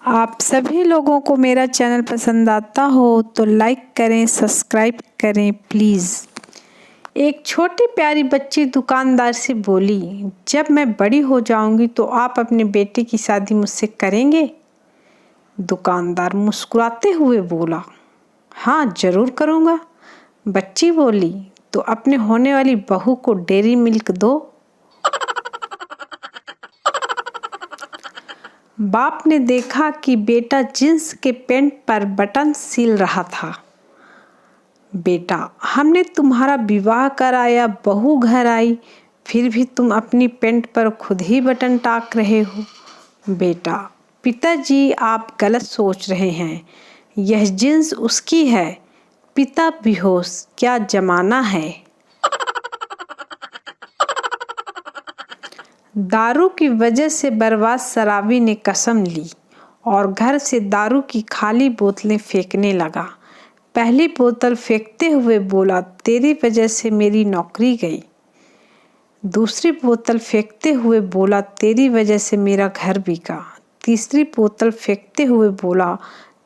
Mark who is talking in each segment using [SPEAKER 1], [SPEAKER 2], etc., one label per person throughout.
[SPEAKER 1] आप सभी लोगों को मेरा चैनल पसंद आता हो तो लाइक करें, सब्सक्राइब करें प्लीज़। एक छोटी प्यारी बच्ची दुकानदार से बोली, जब मैं बड़ी हो जाऊंगी तो आप अपने बेटे की शादी मुझसे करेंगे? दुकानदार मुस्कुराते हुए बोला, हाँ ज़रूर करूँगा। बच्ची बोली, तो अपने होने वाली बहू को डेयरी मिल्क दो। बाप ने देखा कि बेटा जींस के पैंट पर बटन सिल रहा था। बेटा, हमने तुम्हारा विवाह कराया, बहू घर आई, फिर भी तुम अपनी पैंट पर खुद ही बटन टाक रहे हो। बेटा, पिताजी आप गलत सोच रहे हैं, यह जींस उसकी है। पिता बेहोश, क्या जमाना है। दारू की वजह से बर्बाद शराबी ने कसम ली और घर से दारू की खाली बोतलें फेंकने लगा। पहली बोतल फेंकते हुए बोला, तेरी वजह से मेरी नौकरी गई। दूसरी बोतल फेंकते हुए बोला, तेरी वजह से मेरा घर बिका। तीसरी बोतल फेंकते हुए बोला,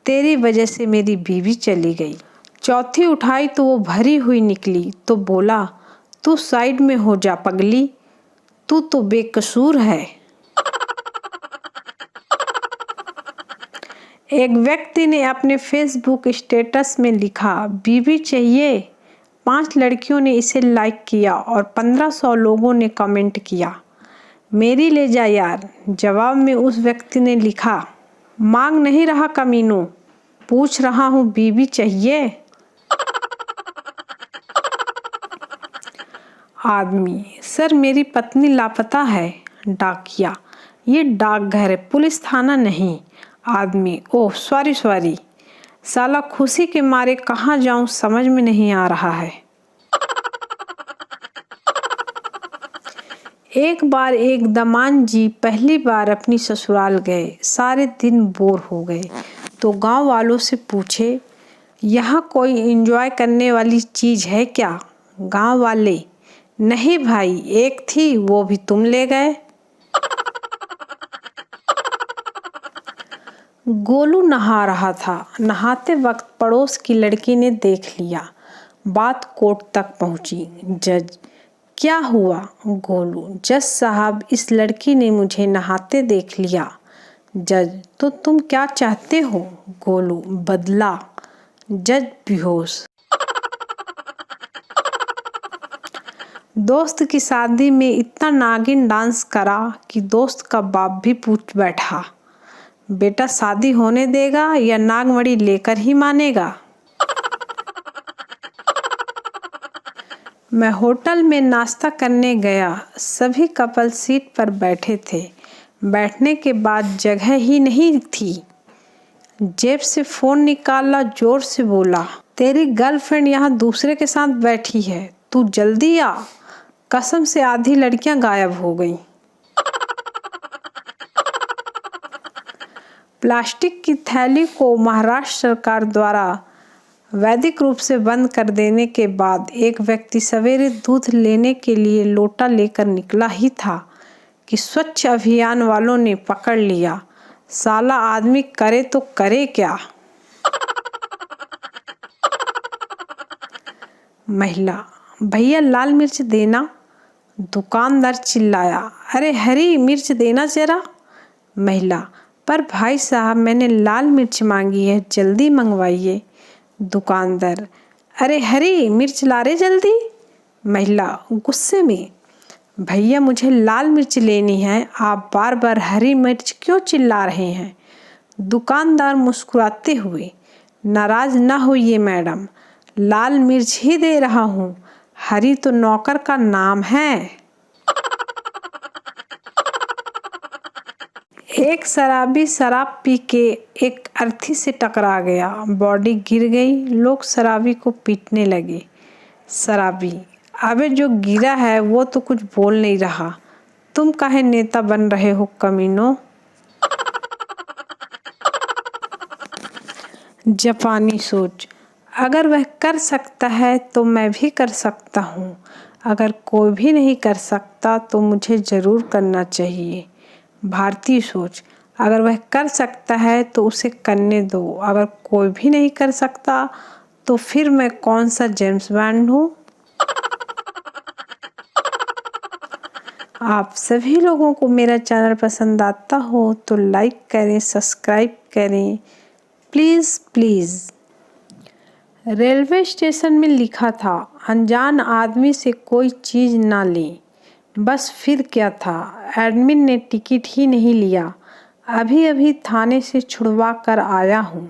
[SPEAKER 1] तेरी वजह से मेरी बीवी चली गई। चौथी उठाई तो वो भरी हुई निकली तो बोला, तू साइड में हो जा पगली, तू तो बेकसूर है। एक व्यक्ति ने अपने फेसबुक स्टेटस में लिखा, बीवी चाहिए। 5 लड़कियों ने इसे लाइक किया और 1500 लोगों ने कमेंट किया, मेरी ले जा यार। जवाब में उस व्यक्ति ने लिखा, मांग नहीं रहा कमीनों, पूछ रहा हूँ बीवी चाहिए। आदमी, सर मेरी पत्नी लापता है। डाकिया, ये डाकघर है, पुलिस थाना नहीं। आदमी, ओह सॉरी। साला खुशी के मारे कहाँ जाऊं समझ में नहीं आ रहा है। एक बार एक दमान जी पहली बार अपनी ससुराल गए। सारे दिन बोर हो गए तो गांव वालों से पूछे, यहाँ कोई एंजॉय करने वाली चीज है क्या? गांव वाले, नहीं भाई, एक थी वो भी तुम ले गए। गोलू नहा रहा था। नहाते वक्त पड़ोस की लड़की ने देख लिया। बात कोर्ट तक पहुंची। जज, क्या हुआ? गोलू, जज साहब, इस लड़की ने मुझे नहाते देख लिया। जज, तो तुम क्या चाहते हो? गोलू, बदला। जज बेहोश। दोस्त की शादी में इतना नागिन डांस करा कि दोस्त का बाप भी पूछ बैठा, बेटा शादी होने देगा या नागमणि लेकर ही मानेगा? मैं होटल में नाश्ता करने गया। सभी कपल सीट पर बैठे थे। बैठने के बाद जगह ही नहीं थी। जेब से फोन निकाला, जोर से बोला, तेरी गर्लफ्रेंड यहाँ दूसरे के साथ बैठी है, तू जल्दी आ। कसम से आधी लड़कियां गायब हो गईं। प्लास्टिक की थैली को महाराष्ट्र सरकार द्वारा वैधिक रूप से बंद कर देने के बाद एक व्यक्ति सवेरे दूध लेने के लिए लोटा लेकर निकला ही था कि स्वच्छ अभियान वालों ने पकड़ लिया। साला आदमी करे तो करे क्या। महिला, भैया लाल मिर्च देना। दुकानदार चिल्लाया, अरे हरी मिर्च देना जरा। महिला, पर भाई साहब मैंने लाल मिर्च मांगी है, जल्दी मंगवाइए। दुकानदार, अरे हरी मिर्च ला रे जल्दी। महिला गुस्से में, भैया मुझे लाल मिर्च लेनी है, आप बार बार हरी मिर्च क्यों चिल्ला रहे हैं? दुकानदार मुस्कुराते हुए, नाराज ना होइए मैडम, लाल मिर्च ही दे रहा हूँ, हरी तो नौकर का नाम है। एक शराबी शराब पी के एक अर्थी से टकरा गया, बॉडी गिर गई। लोग शराबी को पीटने लगे। शराबी, अबे जो गिरा है वो तो कुछ बोल नहीं रहा, तुम काहे नेता बन रहे हो कमीनों। जापानी सोच, अगर वह कर सकता है तो मैं भी कर सकता हूँ, अगर कोई भी नहीं कर सकता तो मुझे ज़रूर करना चाहिए। भारतीय सोच, अगर वह कर सकता है तो उसे करने दो, अगर कोई भी नहीं कर सकता तो फिर मैं कौन सा जेम्स बॉन्ड हूँ। आप सभी लोगों को मेरा चैनल पसंद आता हो तो लाइक करें, सब्सक्राइब करें, प्लीज़ प्लीज़। रेलवे स्टेशन में लिखा था, अनजान आदमी से कोई चीज़ ना लें। बस फिर क्या था, एडमिन ने टिकट ही नहीं लिया। अभी अभी थाने से छुड़वा कर आया हूँ।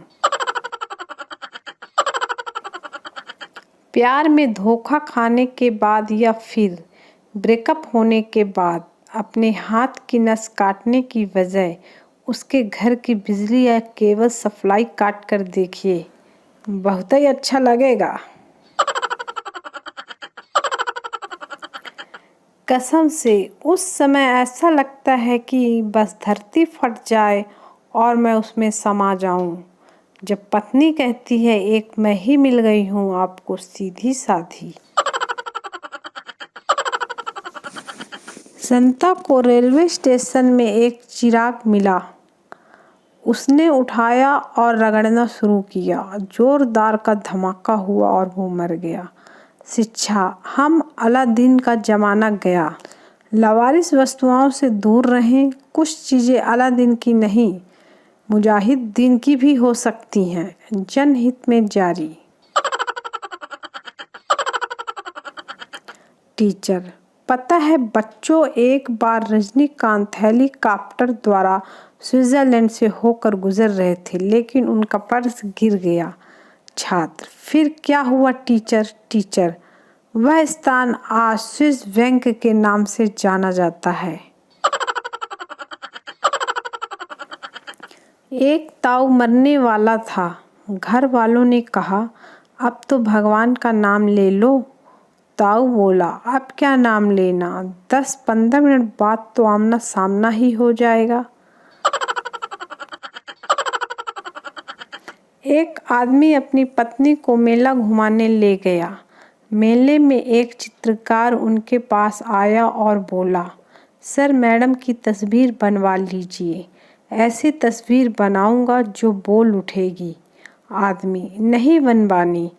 [SPEAKER 1] प्यार में धोखा खाने के बाद या फिर ब्रेकअप होने के बाद अपने हाथ की नस काटने की बजाय उसके घर की बिजली या केबल सप्लाई काट कर देखिए, बहुत ही अच्छा लगेगा। कसम से उस समय ऐसा लगता है कि बस धरती फट जाए और मैं उसमें समा जाऊं। जब पत्नी कहती है, एक मैं ही मिल गई हूं आपको सीधी साधी। संता को रेलवे स्टेशन में एक चिराग मिला। उसने उठाया और रगड़ना शुरू किया। जोरदार का धमाका हुआ और वो मर गया। शिक्षा, हम अलादीन का जमाना गया। लावारिस वस्तुओं से दूर रहें। कुछ चीज़ें अलादीन की नहीं, मुजाहिदीन की भी हो सकती हैं। जनहित में जारी। टीचर, पता है बच्चों, एक बार रजनीकांत हेलीकॉप्टर द्वारा स्विट्जरलैंड से होकर गुजर रहे थे, लेकिन उनका पर्स गिर गया। छात्र, फिर क्या हुआ टीचर? टीचर, वह स्थान आज स्विस बैंक के नाम से जाना जाता है। एक ताऊ मरने वाला था। घर वालों ने कहा, अब तो भगवान का नाम ले लो। ताऊ बोला, अब क्या नाम लेना, 10-15 मिनट बाद तो आमना सामना ही हो जाएगा। एक आदमी अपनी पत्नी को मेला घुमाने ले गया। मेले में एक चित्रकार उनके पास आया और बोला, सर मैडम की तस्वीर बनवा लीजिए। ऐसी तस्वीर बनाऊंगा जो बोल उठेगी। आदमी, नहीं बनवानी,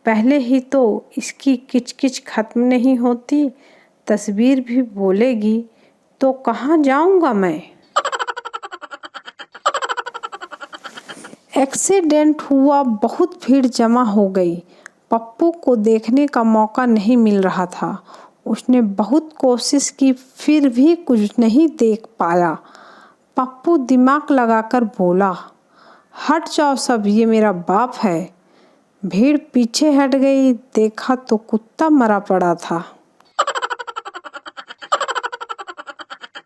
[SPEAKER 1] पहले ही तो इसकी किचकिच खत्म नहीं होती, तस्वीर भी बोलेगी तो कहाँ जाऊंगा मैं। एक्सीडेंट हुआ, बहुत भीड़ जमा हो गई। पप्पू को देखने का मौका नहीं मिल रहा था। उसने बहुत कोशिश की, फिर भी कुछ नहीं देख पाया। पप्पू दिमाग लगाकर बोला, हट जाओ सब, ये मेरा बाप है। भीड़ पीछे हट गई, देखा तो कुत्ता मरा पड़ा था।